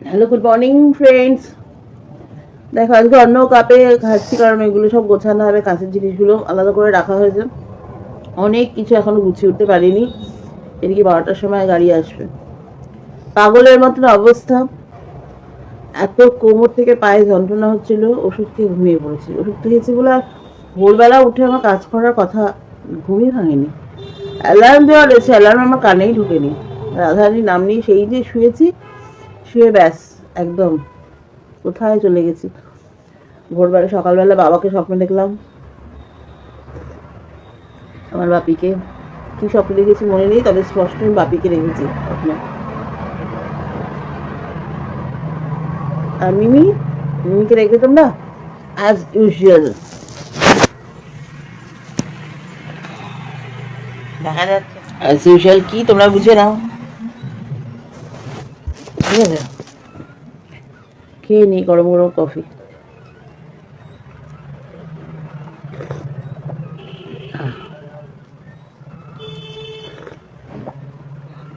Hello, good morning friends. দেখো আজকে অন্য কাপে খাচ্ছি, কারণ এগুলো সব গোছানো হবে, কাঁচের জিনিসগুলো আলাদা করে রাখা হয়েছে। অনেক কিছু এখনো গুছিয়ে উঠতে পারিনি। এদিকে 12টার সময় গাড়ি আসবে। পাগলের মতন অবস্থা। এত কোমর থেকে পায়ে যন্ত্রণা হচ্ছিল, ওষুধ খেয়ে ঘুমিয়ে পড়েছি। ওষুধ খেয়েছি বলে আর ভোরবেলা উঠে আমার কাজ করার কথা, ঘুমিয়ে ভাঙেনি। অ্যালার্ম দেওয়া রয়েছে, অ্যালার্ম আমার কানেই ঢুকেনি। রাধারানীর নাম নিয়ে সেই যে শুয়েছি, শুয়ে ব্যাস একদম কোথায় চলে গেছি। ভোরবেলা সকালবেলা বাবাকে স্বপ্ন দেখলাম, আমার বাপিকে। কি স্বপ্ন দেখেছি মনে নেই, তবে স্পষ্ট আমি বাপিকে দেখেছি স্বপ্নে। আর মিমিকে দেখবে তোমরা অ্যাজ ইউজুয়াল দেখা যাচ্ছে। অ্যাজ ইউজুয়াল কি তোমরা বুঝে নাও, ঠিক আছে? খেয়ে নিই গরম গরম কফি।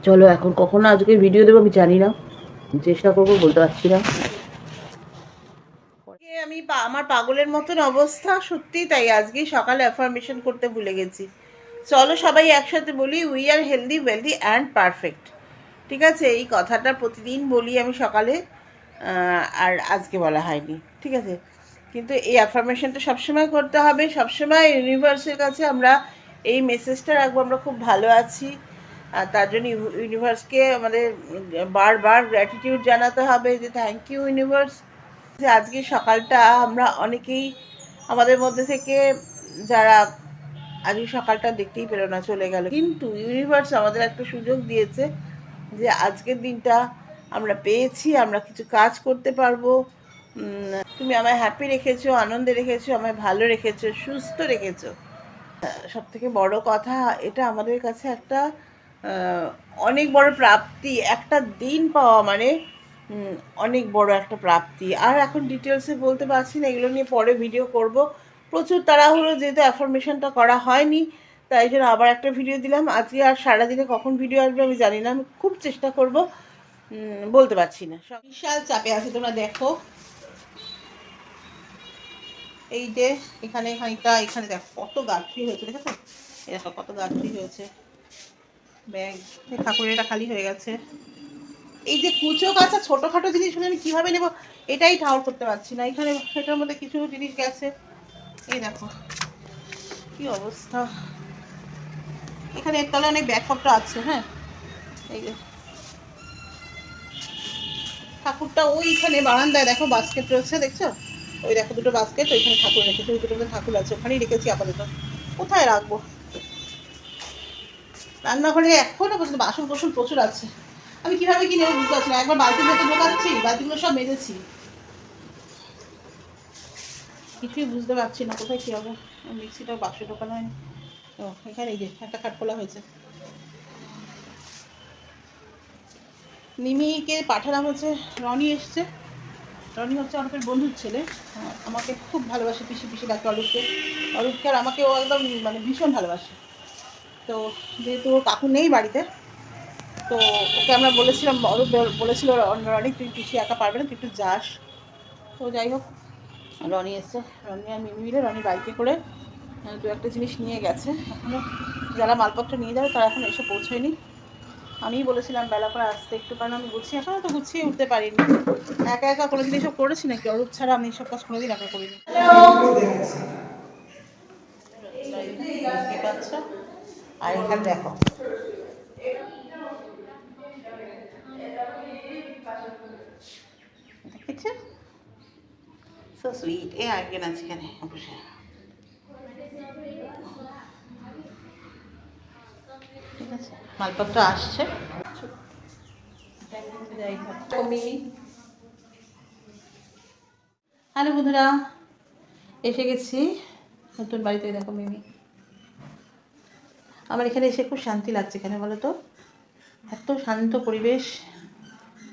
চলো, এখন কখনো আজকে ভিডিও দেবো আমি জানি না, চেষ্টা করবো, বলতে পারছি না। আমি আমার পাগলের মতন অবস্থা সত্যি, তাই আজকে সকালে অ্যাফার্মেশন করতে ভুলে গেছি। চলো সবাই একসাথে বলি, we are healthy wealthy and perfect. ঠিক আছে, এই কথাটা প্রতিদিন বলি আমি সকালে, আর আজকে বলা হয়নি, ঠিক আছে? কিন্তু এই অ্যাফার্মেশনটা সবসময় করতে হবে, সবসময় ইউনিভার্সের কাছে আমরা এই মেসেজটা রাখবো, আমরা খুব ভালো আছি। আর তার জন্য ইউনিভার্সকে আমাদের বারবার গ্র্যাটিটিউড জানাতে হবে, যে থ্যাংক ইউ ইউনিভার্স, যে আজকে সকালটা আমরা অনেকেই আমাদের মধ্যে থেকে যারা আজকে সকালটা দেখতেই পেলো না, চলে গেল, কিন্তু ইউনিভার্স আমাদের একটা সুযোগ দিয়েছে যে আজকের দিনটা আমরা পেয়েছি, আমরা কিছু কাজ করতে পারবো। তুমি আমায় হ্যাপি রেখেছো, আনন্দে রেখেছো, আমায় ভালো রেখেছো, সুস্থ রেখেছো। সব থেকে বড় কথা, এটা আমাদের কাছে একটা অনেক বড় প্রাপ্তি। একটা দিন পাওয়া মানে অনেক বড় একটা প্রাপ্তি। আর এখন ডিটেলসে বলতে পারছি না, এগুলো নিয়ে পরে ভিডিও করব। প্রচুর তাড়াহুড়ো, যেহেতু অ্যাফার্মেশনটা করা হয়নি, তাই জন্য আবার একটা ভিডিও দিলাম। আজকে আর সারাদিনে কখন ভিডিও আসবে আমি জানি না, আমি খুব চেষ্টা করব, বলতে পারছি না। বিশাল চাপে আছে, তোমরা দেখো এই যে এখানে খানিকটা, এখানে দেখো কত গাছটি হয়েছে, দেখেছো? এই দেখো কত গাছটি হয়েছে। ব্যাগ ঠাকুরেরটা খালি হয়ে গেছে। এই যে কুচো কাঁচা ছোটোখাটো জিনিসগুলো আমি কীভাবে নেবো, এটাই ঠাউর করতে পারছি না। এখানে এটার মধ্যে কিছু জিনিস গেছে, এই দেখো কি অবস্থা। এখানে এর তলায় অনেক ব্যাগপত্র আছে। হ্যাঁ, এই যে ঠাকুরটা ওইখানে বারান্দায় দেখো বাস্কেট রয়েছে, দেখছো? ওই দেখো দুটো বাস্কেট, ওইখানে ঠাকুর রেখেছে, ওই দুটোর মধ্যে ঠাকুর আছে, ওখানেই রেখেছি আপাতত। কোথায় রাখবো? রান্নাঘরে এখনো পর্যন্ত বাসন কোসন প্রচুর আছে, আমি কিভাবে কি নেবো বুঝতে পারছি না। একবার বালতির ভেতর ঢোকাচ্ছি, বালতিগুলো সব মেজেছি, কিছুই বুঝতে পারছি না কোথায় কী হবে। মিক্সিটাও বাক্সে ঢোকানো হয়নি। ও এখানে এই যে একটা খাট খোলা হয়েছে। মিমিকে পাঠালাম হচ্ছে, রনি এসছে। রনি হচ্ছে অরূপের বন্ধুর ছেলে, আমাকে খুব ভালোবাসে, পিসি পিসি ডাকে অরূপকে। অরূপকে আর আমাকে ও একদম মানে ভীষণ ভালোবাসে। তো যেহেতু ওর কাকু নেই বাড়িতে, তো ওকে আমরা বলেছিলাম, অরূপ বলেছিল রনি তুই পিসি একা পারবে না, তুই একটু যাস। তো যাই হোক, রনি এসছে। রনি আর মিমি মিলে রনি বাইকে করে দু একটা জিনিস নিয়ে গেছে। এখনও যারা মালপত্র নিয়ে যাবে তারা এখন এসে পৌঁছয়নি। আমিই বলেছিলাম বেলা করে আসতে একটু, কারণ আমি গুছিয়ে এখনও তো গুছিয়ে উঠতে পারিনি। একা একা কোনোদিন এসব করেছি নাকি? অরূপ ছাড়া আমি এসব কাজ কোনোদিন একা করিনি। আর এখানে দেখো দেখেছো, সো সুইট। এ একজন আছে এখানে বসে। ঠিক আছে, মালপত্র আসছে। হ্যালো বন্ধুরা, এসে গেছি নতুন বাড়িতে। দেখো মিমি, আমার এখানে এসে খুব শান্তি লাগছে। এখানে বলো তো, এত শান্ত পরিবেশ।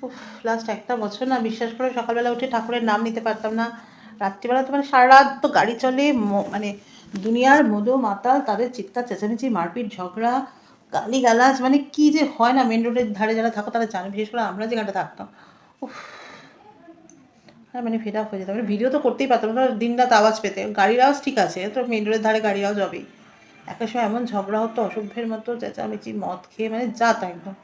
উফ, লাস্ট একটা বছর না, বিশ্বাস করে সকালবেলা উঠে ঠাকুরের নাম নিতে পারতাম না। রাত্রিবেলা তো মানে সারা রাত তো গাড়ি চলে, মানে দুনিয়ার মদো মাতাল, তাদের চিৎকার চেঁচামেচি, মারপিট, ঝগড়া, গালিগালাজ, মানে কি যে হয় না। মেন রোডের ধারে যারা থাকো তারা জানে, বিশেষ করে আমরা যেখানটা থাকতাম। উফ, হ্যাঁ মানে ফেড আপ হয়ে যেত, মানে ভিডিও তো করতেই পারতাম না, দিন রাত আওয়াজ পেতে, গাড়ির আওয়াজ ঠিক আছে, তো মেন রোডের ধারে গাড়ির আওয়াজ হবেই। একটা সময় এমন ঝগড়া হতো অসভ্যের মতো, চেঁচামেচি, মদ খেয়ে মানে যা তা একদম।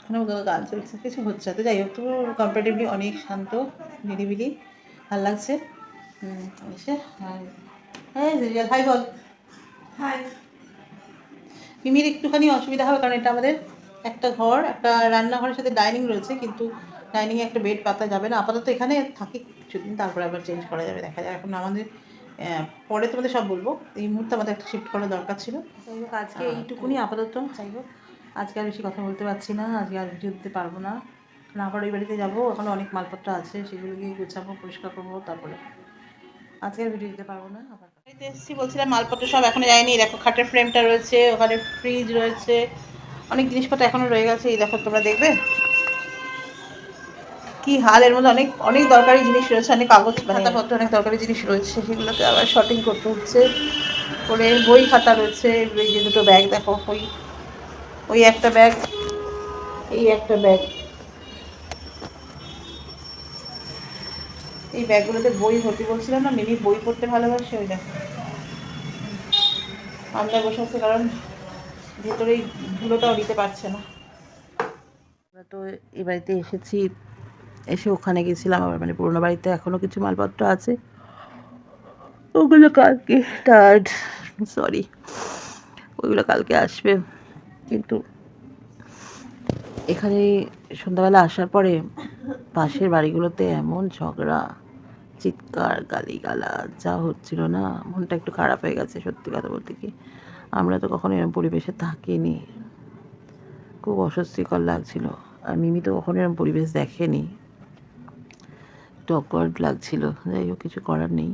ওখানে গান চলছে, কিছু হচ্ছে তো যাই হোক, তো কম্পারেটিভলি অনেক শান্ত, নিরিবিলি, ভাল লাগছে। এসে হ্যাঁ হ্যাঁ রিয়াল হাই বল। হাই। মিমির একটুখানি অসুবিধা হবে, কারণ এটা আমাদের একটা ঘর, একটা রান্নাঘরের সাথে ডাইনিং রয়েছে, কিন্তু ডাইনিংয়ে একটা বেড পাতা যাবে না আপাতত, এখানে থাকি কিছুদিন, তারপরে আবার চেঞ্জ করা যাবে, দেখা যায়। এখন আমাদের পরে তোমাদের সব বলবো, এই মুহূর্তে আমাদের একটা শিফট করার দরকার ছিল। যাই হোক আজকে এইটুকুনি আপাতত। যাই হোক আজকে আর বেশি কথা বলতে পারছি না, আজকে আর ভিডিও দিতে পারবো না, কারণ আবার ওই বাড়িতে যাবো, ওখানে অনেক মালপত্র আছে, সেগুলো গিয়ে গুছাবো, পরিষ্কার করবো, তারপরে আজকে আর ভিডিও দিতে পারবো না। আবার বাড়িতে এসেছি বলছিলাম, মালপত্র সব এখনো যায়নি। দেখো খাটের ফ্রেমটা রয়েছে, ওখানে ফ্রিজ রয়েছে, অনেক জিনিসপত্র এখনো রয়ে গেছে। এই দেখো, তোমরা দেখবে কি হাল, এর মধ্যে অনেক অনেক দরকারি জিনিস রয়েছে, অনেক কাগজ খাতাপত্র, অনেক দরকারি জিনিস রয়েছে, সেগুলোকে আবার শর্টিং করতে হচ্ছে। করে বই খাতা রয়েছে, এই যে দুটো ব্যাগ দেখো, ওই ওই একটা ব্যাগ, এই একটা ব্যাগ, এই ব্যাগগুলোতে বই ভর্তি। বলছিলাম না মিমি বই পড়তে ভালোবাসে, ওই দেখো আন্দায় বসে আছে, কারণ ভেতরে এই ধুলোটাও নিতে পারছে না। আমরা তো এই বাড়িতে এসেছি, এসে ওখানে গেছিলাম আবার, মানে পুরোনো বাড়িতে এখনও কিছু মালপত্র আছে, ওগুলো কালকে, টায়ার্ড সরি, ওইগুলো কালকে আসবে। কিন্তু এখানে সন্ধ্যাবেলা আসার পরে পাশের বাড়িগুলোতে এমন ঝগড়া, চিৎকার, গালিগালাজ যা হচ্ছিল না, মনটা একটু খারাপ হয়ে গেছে সত্যি কথা বলতে। কি আমরা তো কখনো এরকম পরিবেশে থাকিনি, খুব অস্বস্তিকর লাগছিল। আর মিমি তো কখনো এরকম পরিবেশ দেখেনি, একটু অকওয়ার্ড লাগছিল। যাই হোক কিছু করার নেই,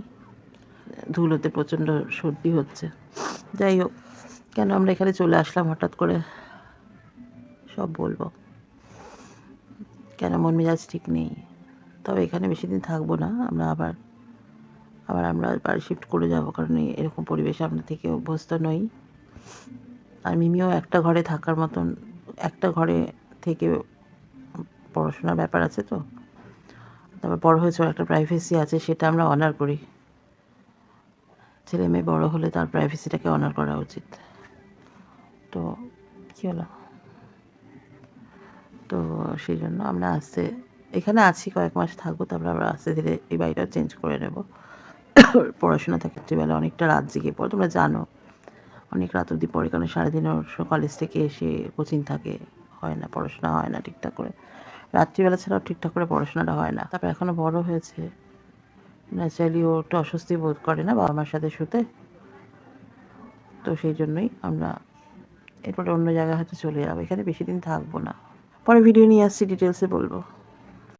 ধুলোতে প্রচণ্ড সর্দি হচ্ছে। যাই হোক, কেন আমরা এখানে চলে আসলাম হঠাৎ করে সব বলবো, কেন মন মেজাজ ঠিক নেই। তবে এখানে বেশি দিন থাকবো না, আমরা আবার আমরা বাড়ি শিফট করে যাব, কারণ এরকম পরিবেশে আমরা থেকে অভ্যস্ত নই। আর মিমিও একটা ঘরে থাকার মতন, একটা ঘরে থেকে পড়াশোনার ব্যাপার আছে, তো তারপর বড় হয়েছে, ওর একটা প্রাইভেসি আছে, সেটা আমরা অনার করি। ছেলে মেয়ে বড় হলে তার প্রাইভেসিটাকে অনার করা উচিত। তো কী হলো, তো সেই জন্য আমরা এখানে আছি, কয়েক মাস থাকবো, তারপর আমরা আস্তে ধীরে এই বাড়িটা চেঞ্জ করে নেব। পড়াশোনা থাকে রাত্রিবেলা, অনেকটা রাত জেগে পড়ে, তোমরা জানো অনেক রাত অবধি পড়ে, কারণ সারাদিন ওর কলেজ থেকে এসে কোচিং থাকে, হয় না পড়াশোনা, হয় না ঠিকঠাক করে, রাত্রিবেলা ছাড়াও ঠিকঠাক করে পড়াশোনাটা হয় না। তারপর এখনও বড় হয়েছে, ন্যাচারালি ও একটু অস্বস্তি বোধ করে না বাবা মার সাথে শুতে, তো সেই জন্যই আমরা এরপরে অন্য জায়গায় হয়তো চলে যাবো, এখানে বেশি দিন থাকবো না। পরে ভিডিও নিয়ে আসছি, ডিটেলসে বলবো।